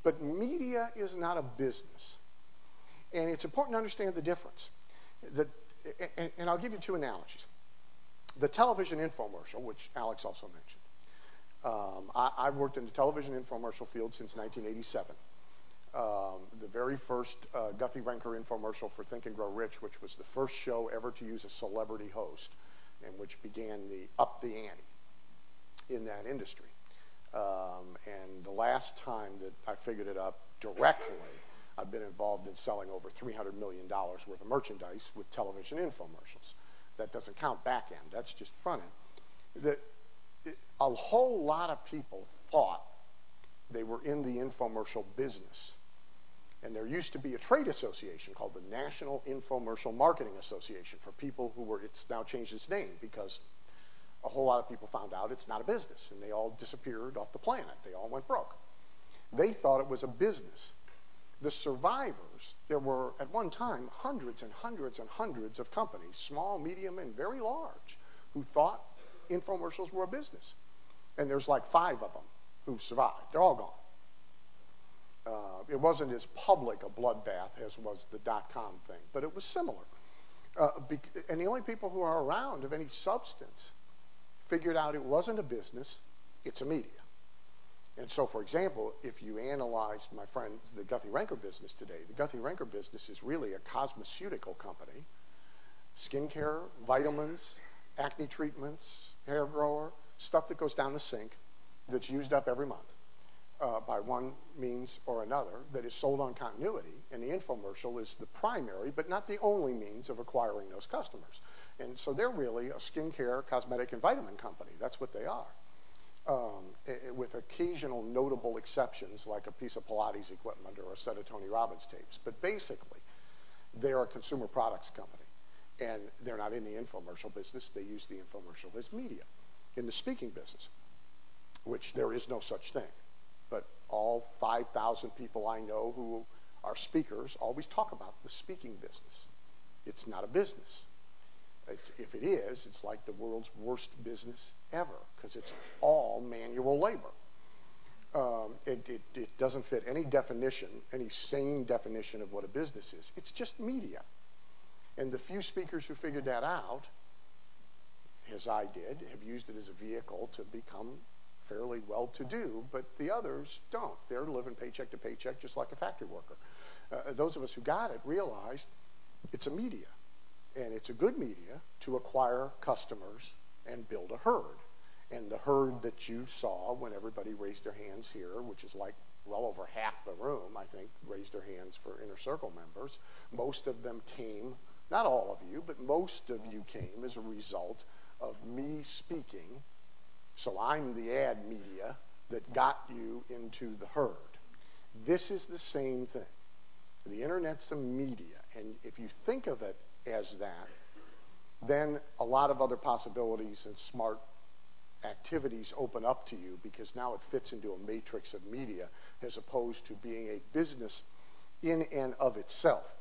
But media is not a business. And it's important to understand the difference. And I'll give you two analogies. The television infomercial, which Alex also mentioned. I've worked in the television infomercial field since 1987. The very first Guthy-Renker infomercial for Think and Grow Rich, which was the first show ever to use a celebrity host, and which began the up the ante in that industry. And the last time that I figured it up directly, I've been involved in selling over $300 million worth of merchandise with television infomercials. That doesn't count back end, that's just front end. A whole lot of people thought they were in the infomercial business. And there used to be a trade association called the National Infomercial Marketing Association for people who were, it's now changed its name because a whole lot of people found out it's not a business, and they all disappeared off the planet. They all went broke. They thought it was a business. The survivors, there were at one time hundreds and hundreds and hundreds of companies, small, medium, and very large, who thought infomercials were a business. And there's like 5 of them who've survived. They're all gone. It wasn't as public a bloodbath as was the .com thing, but it was similar. And the only people who are around of any substance figured out it wasn't a business, it's a media. And so, for example, if you analyze, my friend, the Guthy-Renker business today, the Guthy-Renker business is really a cosmeceutical company. Skincare, vitamins, acne treatments, hair grower, stuff that goes down the sink that's used up every month by one means or another, that is sold on continuity, and the infomercial is the primary but not the only means of acquiring those customers. And so they're really a skincare, cosmetic, and vitamin company. That's what they are. With occasional notable exceptions like a piece of Pilates equipment or a set of Tony Robbins tapes. But basically, they're a consumer products company. And they're not in the infomercial business. They use the infomercial as media. In the speaking business, which there is no such thing, but all 5,000 people I know who are speakers always talk about the speaking business. It's not a business. If it is, it's like the world's worst business ever because it's all manual labor. It doesn't fit any definition, any sane definition of what a business is. It's just media. And the few speakers who figured that out, as I did, have used it as a vehicle to become fairly well-to-do, but the others don't. They're living paycheck to paycheck just like a factory worker. Those of us who got it realized it's a media. And it's a good media to acquire customers and build a herd. And the herd that you saw when everybody raised their hands here, which is like well over half the room, I think, raised their hands for Inner Circle members. Most of them came, not all of you, but most of you came as a result of me speaking. So I'm the ad media that got you into the herd. This is the same thing. The internet's a media. And if you think of it as that, then a lot of other possibilities and smart activities open up to you because now it fits into a matrix of media as opposed to being a business in and of itself.